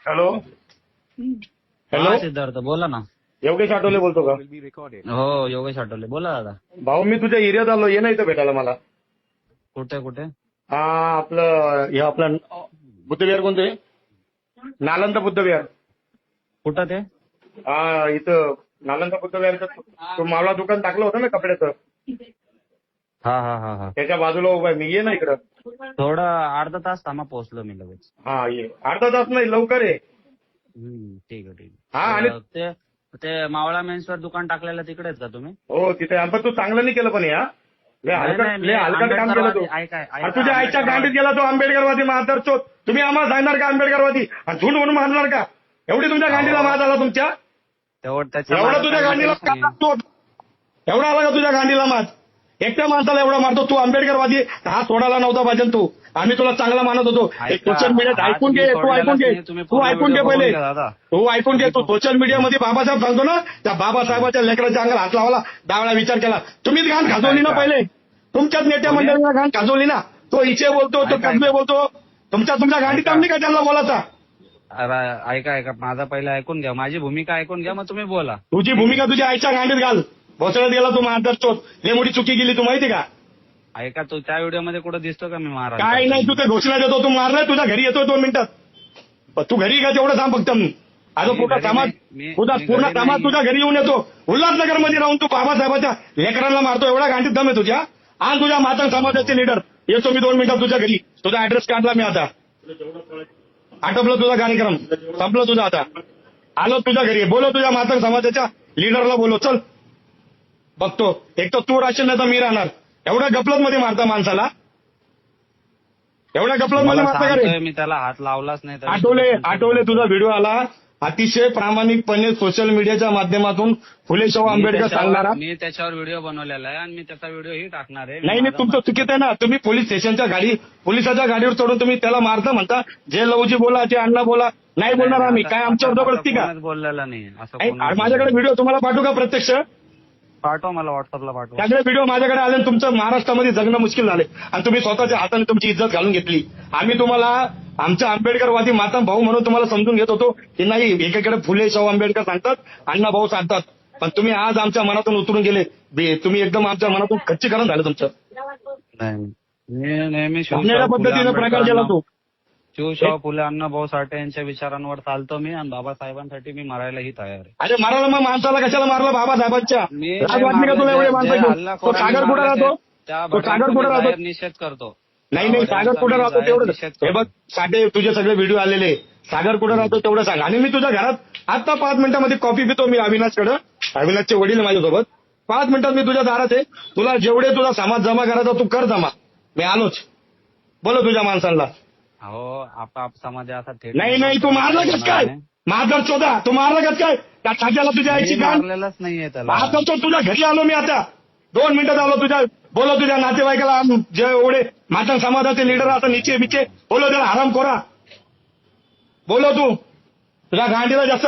Hello hello हा सिद्धार्थ बोला ना. योगेश आठवले बोलतो का? हो योगेश आठवले बोला दादा. भाऊ मी तुझ्या एरियात आलो, ये ना इथं भेटायला मला. कुठे कुठे? हा आपलं बुद्धविहार कोणते? नालंदा बुद्धविहार. कुठं ते? हा इथं नालंदा बुद्धविहारचं तो मावळा दुकान टाकलं होतं ना कपड्याचं, हा हा हा हा. त्याच्या बाजूला उभा आहे मी. ये ना इकडं. थोडं अर्धा तास थांबा, पोहोचलो मी लगेच. हा ये, अर्धा तास नाही लवकर आहे. ठीक आहे ठीक हा, आहे. आणि- ते ते मावळा मेन्सवर दुकान टाकलेलं तिकडेच का तुम्ही? हो तिथे पण तू चांगलं नाही केलं पण या लय हलकट काम केलं तू. आणि तुझ्या आईच्या गांडीत गेला तो आंबेडकरवादी महादर चोत. तुम्ही आम्हाला सांगणार का आंबेडकरवादी आणि झुंड म्हणून मारणार का? एवढी तुमच्या गांडीला मात आला तुमच्या? एवढा तुझ्या गांडीला एवढा आला का तुझ्या गांडीला मात? एकट्या माणसाला एवढा मारतो तू. आंबेडकरवादी हा सोडायला नव्हता पाहिजे तू. आम्ही तुला चांगला मानत होतो. सोशल मीडियात ऐकून घे, तू ऐकून घे, तू ऐकून घे पहिले, तू ऐकून घे. तू सोशल मीडियामध्ये बाबासाहेब सांगतो ना, त्या बाबासाहेबाच्या लेकराच्या अंगाला हात लावायला 10 वेळा विचार केला. तुम्हीच घाण खाजवली ना पहिले. तुमच्याच नेत्या मंडळीला घाण खाजवली ना. तो इचे बोलतो, तो कसबे बोलतो. तुमच्या गांडीत आमली का त्यांना बोलायचा? ऐका माझा पहिला ऐकून घ्या, माझी भूमिका ऐकून घ्या, मग तुम्ही बोला. तुझी भूमिका तुझ्या आईच्या गांडीत घाल. भोसड्यात गेला तू महादर चोत. लय मोठी चुकी गेली तू, माहिती का? ऐका, तू त्या व्हिडिओमध्ये कुठं दिसतो का मी महाराज? काय नाही, तू ते घोषणा देतो, तू मारलाय. तुझ्या घरी येतोय 2 मिनिटात. तू घरी का तेवढं सांग फक्त. आता पूर्ण समाज पूर्ण समाज तुझ्या घरी येऊन येतो. उल्हासनगर मध्ये राहून तू बाबासाहेबाच्या लेकरांना मारतो. एवढा गांडीत दम आहे तुझ्या. आणि तुझ्या मातंग समाजाचे लीडर येतो मी 2 मिनिटात तुझ्या घरी. तुझा ऍड्रेस काढला मी आता. आटोपलं तुझा कार्यक्रम, संपलं तुझा आता. आलो तुझ्या घरी. बोलो तुझ्या मातंग समाजाच्या लीडरला बोलो. चल बघतो. एक तर तू राहशील नाही तर मी राहणार. एवढ्या गपलत मध्ये मारता माणसाला, एवढ्या गपलत मध्ये मारता का रे? मी त्याला हात लावलाच नाही. आठवले तुझा व्हिडिओ आला अतिशय प्रामाणिकपणे सोशल मीडियाच्या माध्यमातून फुले शाहू आंबेडकर सांगणारा. मी त्याच्यावर व्हिडिओ बनवलेला आहे आणि मी त्याचा व्हिडिओ ही टाकणार आहे. नाही तुमचं चुकीचं आहे ना. तुम्ही पोलीस स्टेशनच्या पोलिसाच्या गाडीवर चढून तुम्ही त्याला मारता म्हणता. जे लवजी बोला, जे अण्णा बोला. नाही बोलणार आम्ही. काय आमच्यावर जबरदस्ती का? बोललेला नाही असं. माझ्याकडे व्हिडिओ तुम्हाला पाठवू का प्रत्यक्ष? पाठवा, मला व्हॉट्सअपला पाठवा. त्याकडे व्हिडिओ माझ्याकडे आले. तुमचं महाराष्ट्रामध्ये जगणं मुश्किल झाले आणि तुम्ही स्वतःच्या हाताने तुमची इज्जत घालून घेतली. आम्ही तुम्हाला आमच्या आंबेडकरवादी माता भाऊ म्हणून तुम्हाला समजून घेत होतो की नाही, एकीकडे फुले शाहू आंबेडकर सांगतात, अण्णा भाऊ सांगतात, पण तुम्ही आज आमच्या मनातून उतरून गेले. तुम्ही एकदम आमच्या मनातून खच्चीकरण झालं तुमचं. नेहमी पद्धतीने प्रकार केला तो. शिवशाहू फुले अण्णाभाऊ साठे यांच्या विचारांवर चालतो मी आणि बाबासाहेबांसाठी मी मरायलाही तयार आहे. अरे मारायला मग माणसाला कशाला मारलं बाबासाहेबांच्या? लाज वाटली का तुला एवढे माणसं? तो सागर कुठे राहतो? तो सागर कुठे राहतो? निषेध करतो. नाही सागर कुठे राहतो तेवढं हे बघ. साठे तुझे सगळे व्हिडिओ आलेले. सागर कुठे राहतो तेवढं सांग. आणि मी तुझ्या घरात आता 5 मिनिटांमध्ये कॉफी पितो मी अविनाशकडं. अविनाशचे वडील माझ्यासोबत. 5 मिनिटात मी तुझ्या दारात आहे. तुला जेवढे तुझा समाज जमा करायचा तू कर जमा. मी आलोच. बोलो तुझ्या माणसांना. हो आप समाजाचा थेट. नाही तू मारलं कस काय? माझं चोदा तू मारलं कस काय? त्या खात्याला तुझ्या आईची गाण मारलेलाच नाहीये त्याला. आता तो तुझ्या घरी आलो मी आता 2 मिनिटात आलो तुझ्या. बोलो तुझ्या नातेवाईकाला, जे एवढे मातंग समाजाचे लीडर आता निचे बिचे बोलो त्याला हराम खोरा. बोलो तू तुझ्या गांडीला जास्त